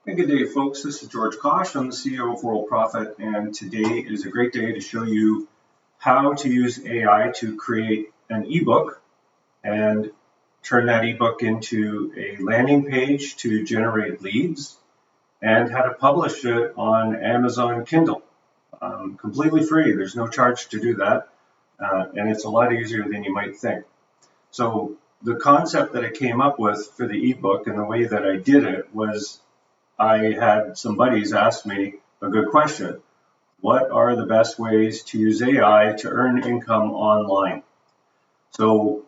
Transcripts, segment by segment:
Hey, good day, folks. This is George Kosch. I'm the CEO of World Profit, and today is a great day to show you how to use AI to create an ebook and turn that ebook into a landing page to generate leads, and how to publish it on Amazon Kindle. Completely free. There's no charge to do that, and it's a lot easier than you might think. So the concept that I came up with for the ebook and the way that I did it was I had some buddies ask me a good question. What are the best ways to use AI to earn income online? So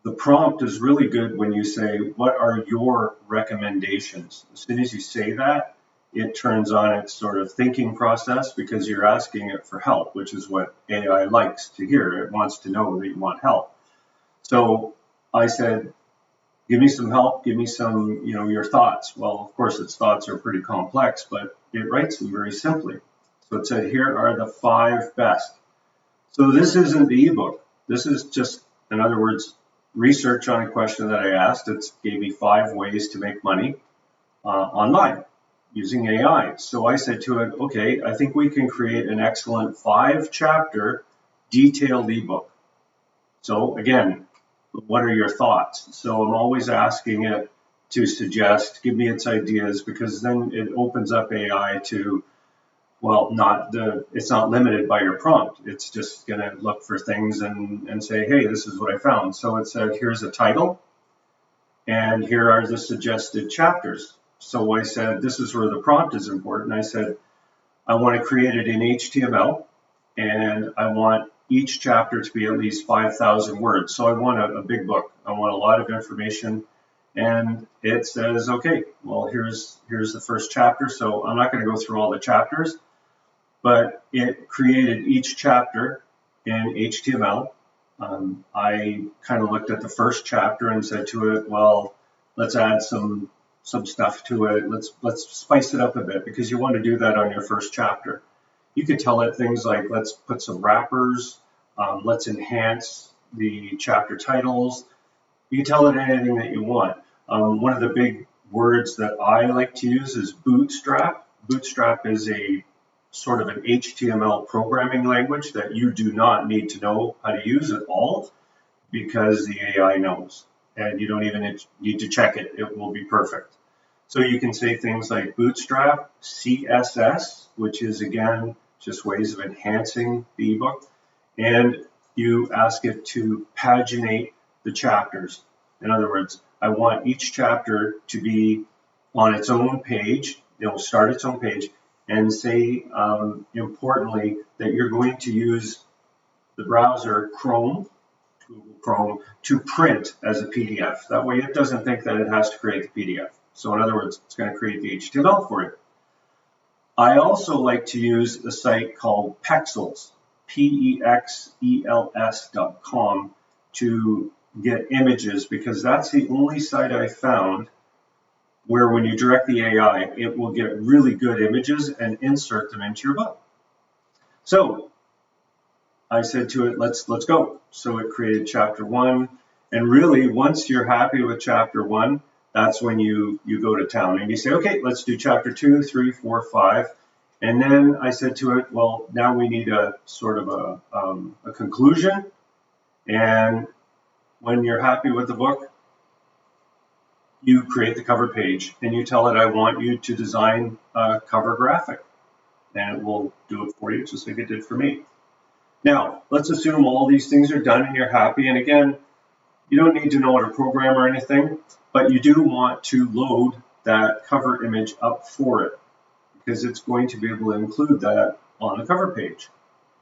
the prompt is really good when you say, what are your recommendations? As soon as you say that, it turns on its sort of thinking process because you're asking it for help, which is what AI likes to hear. It wants to know that you want help. So I said, give me some help, give me some, your thoughts. Well, of course, its thoughts are pretty complex, but it writes them very simply. So it said, here are the 5 best. So this isn't the ebook. This is just, in other words, research on a question that I asked. It gave me 5 ways to make money online using AI. So I said to it, okay, I think we can create an excellent 5-chapter detailed ebook. So again, what are your thoughts? So I'm always asking it to suggest, give me its ideas, because then it opens up AI to, well, it's not limited by your prompt. It's just going to look for things and say, hey, this is what I found. So it said, here's a title, and here are the suggested chapters. So I said, this is where the prompt is important. I said, I want to create it in HTML, and I want each chapter to be at least 5,000 words. So I want a big book. I want a lot of information. And it says, okay, well, here's the first chapter. So I'm not going to go through all the chapters, but it created each chapter in HTML. I kind of looked at the first chapter and said to it, well, let's add some stuff to it. Let's spice it up a bit, because you want to do that on your first chapter. You could tell it things like, let's put some wrappers, let's enhance the chapter titles. You can tell it anything that you want. One of the big words that I like to use is Bootstrap. Bootstrap is a sort of an HTML programming language that you do not need to know how to use at all, because the AI knows, and you don't even need to check it. It will be perfect. So you can say things like Bootstrap, CSS, which is, again, just ways of enhancing the ebook, and you ask it to paginate the chapters. In other words, I want each chapter to be on its own page. It'll start its own page, and say, importantly, that you're going to use the browser Google Chrome, to print as a PDF. That way it doesn't think that it has to create the PDF. So in other words, it's going to create the HTML for you. I also like to use a site called Pexels, PEXELS.com, to get images, because that's the only site I found where when you direct the AI, it will get really good images and insert them into your book. So I said to it, let's go. So it created chapter 1. And really, once you're happy with chapter 1, that's when you go to town and you say, okay, let's do chapter 2, 3, 4, 5. And then I said to it, well, now we need a sort of a conclusion. And when you're happy with the book, you create the cover page and you tell it, I want you to design a cover graphic. And it will do it for you, just like it did for me. Now, let's assume all these things are done and you're happy. And again, you don't need to know how to program or anything, but you do want to load that cover image up for it, because it's going to be able to include that on the cover page,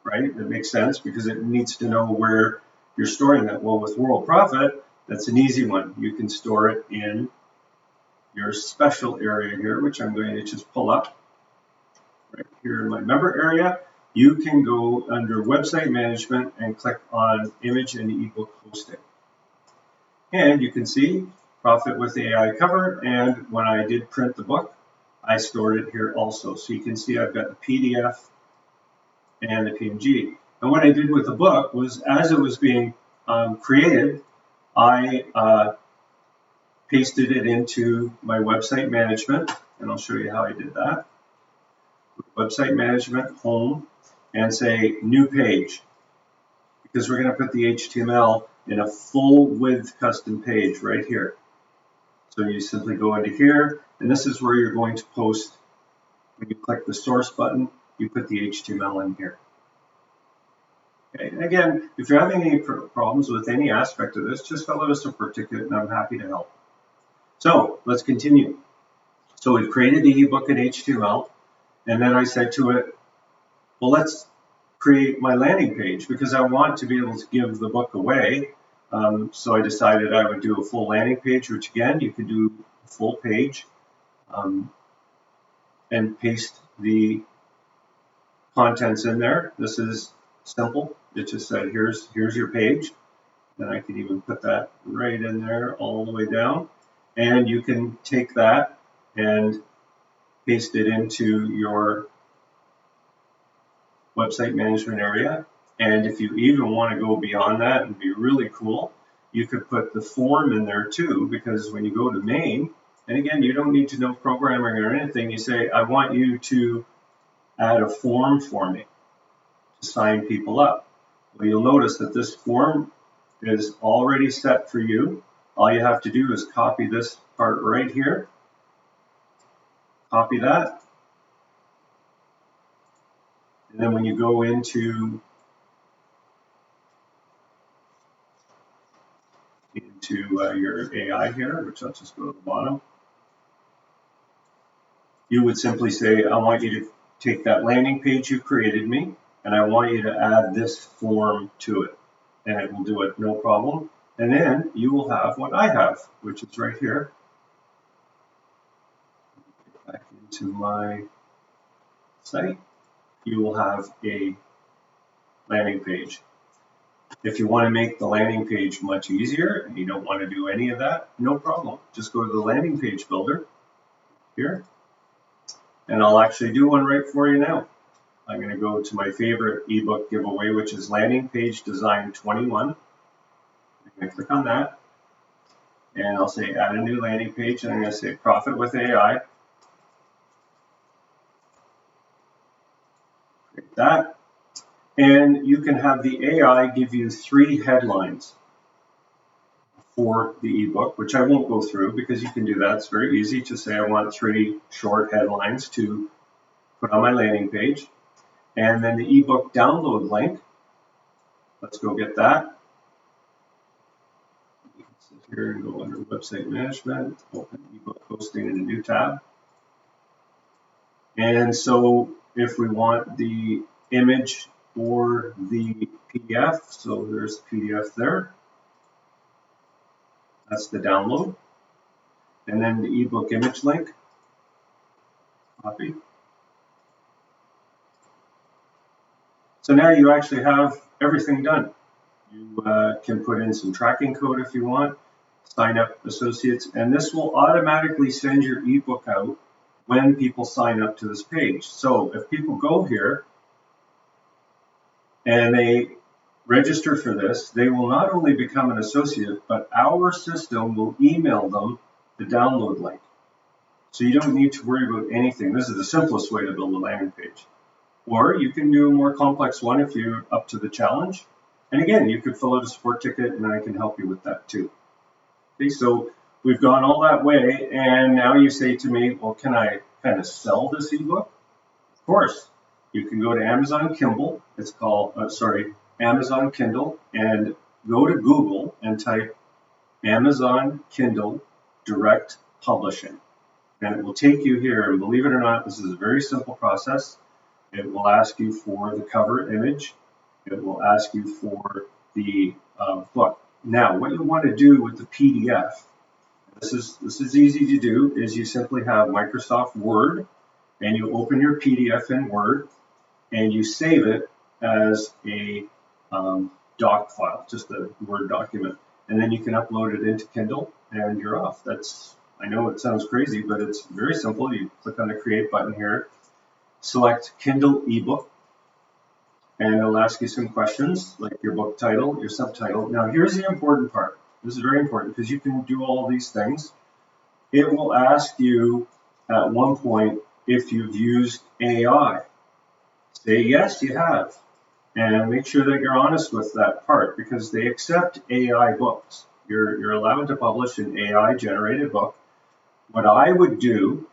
right? It makes sense, because it needs to know where you're storing that. Well, with World Profit, that's an easy one. You can store it in your special area here, which I'm going to just pull up right here in my member area. You can go under Website Management and click on Image and Ebook Hosting. And you can see Profit with AI cover, and when I did print the book, I stored it here also. So you can see I've got the PDF and the PNG. And what I did with the book was, as it was being created, I pasted it into my website management, and I'll show you how I did that. Website management, home, and say new page, because we're going to put the HTML in a full width custom page right here. So you simply go into here, and this is where you're going to post. When you click the source button, you put the HTML in here. Okay. And again, if you're having any problems with any aspect of this, just fill out a support ticket and I'm happy to help. So let's continue. So we've created the ebook in HTML, and then I said to it, well, let's create my landing page because I want to be able to give the book away. So I decided I would do a full landing page, which again, you can do a full page and paste the contents in there. This is simple. It just said, here's your page. And I can even put that right in there all the way down. And you can take that and paste it into your website management area. And if you even want to go beyond that and be really cool, you could put the form in there too, because when you go to main, and again, you don't need to know programming or anything, you say, I want you to add a form for me to sign people up. Well, you'll notice that this form is already set for you. All you have to do is copy this part right here, copy that, and then when you go into your AI here, which I'll just go to the bottom, you would simply say, I want you to take that landing page you created me, and I want you to add this form to it, and it will do it no problem. And then you will have what I have, which is right here. Get back into my site. You will have a landing page. If you want to make the landing page much easier and you don't want to do any of that, no problem. Just go to the landing page builder here, and I'll actually do one right for you now. I'm going to go to my favorite ebook giveaway, which is Landing Page Design 21. I'm going to click on that, and I'll say add a new landing page, and I'm going to say profit with AI. Create that, and you can have the AI give you 3 headlines for the ebook, which I won't go through because you can do that. It's very easy to say I want 3 short headlines to put on my landing page, and then the ebook download link. Let's go get that. Here and go under website management, open ebook hosting in a new tab. And so if we want the image or the PDF, so there's the PDF there. That's the download. And then the ebook image link, copy. So now you actually have everything done. You can put in some tracking code if you want. Sign up associates, and this will automatically send your ebook out when people sign up to this page. So if people go here and they register for this, they will not only become an associate, but our system will email them the download link. So you don't need to worry about anything. This is the simplest way to build a landing page. Or you can do a more complex one if you're up to the challenge. And again, you could fill out a support ticket and I can help you with that too. Okay, so we've gone all that way, and now you say to me, well, can I kind of sell this ebook? Of course. You can go to Amazon Kindle. It's called, Amazon Kindle, and go to Google and type Amazon Kindle Direct Publishing. And it will take you here, and believe it or not, this is a very simple process. It will ask you for the cover image. It will ask you for the book. Now, what you want to do with the PDF, this is easy to do, is you simply have Microsoft Word, and you open your PDF in Word, and you save it as a doc file, just a Word document. And then you can upload it into Kindle, and you're off. I know it sounds crazy, but it's very simple. You click on the Create button here, select Kindle ebook, and it'll ask you some questions like your book title, your subtitle. Now, here's the important part. This is very important because you can do all of these things, it will ask you at one point if you've used AI. Say yes, you have. And make sure that you're honest with that part, because they accept AI books. You're allowed to publish an AI-generated book. What I would do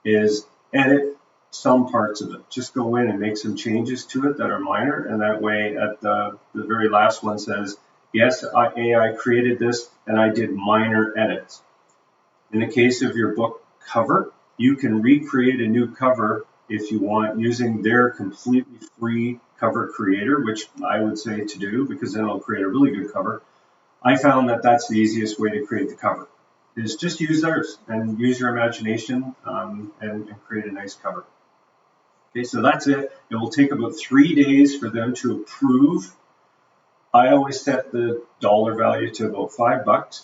is edit some parts of it. Just go in and make some changes to it that are minor, and that way at the very last one says, yes, AI created this, and I did minor edits. In the case of your book cover, you can recreate a new cover if you want using their completely free cover creator, which I would say to do, because then it'll create a really good cover. I found that that's the easiest way to create the cover, is just use theirs and use your imagination and create a nice cover. Okay, so that's it. It will take about 3 days for them to approve. I always set the dollar value to about $5.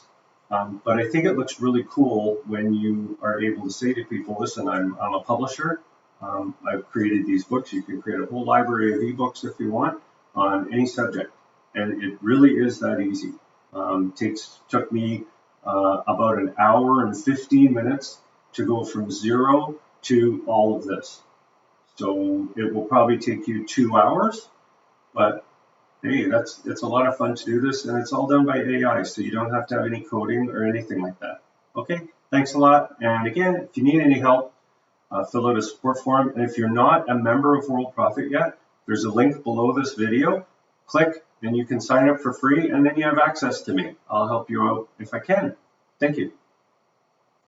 But I think it looks really cool when you are able to say to people, listen, I'm a publisher. I've created these books. You can create a whole library of ebooks if you want on any subject. And it really is that easy. Took me about an hour and 15 minutes to go from 0 to all of this. So it will probably take you 2 hours, but hey, it's a lot of fun to do this, and it's all done by AI, so you don't have to have any coding or anything like that. Okay, thanks a lot. And again, if you need any help, fill out a support form. And if you're not a member of World Profit yet, there's a link below this video. Click, and you can sign up for free, and then you have access to me. I'll help you out if I can. Thank you.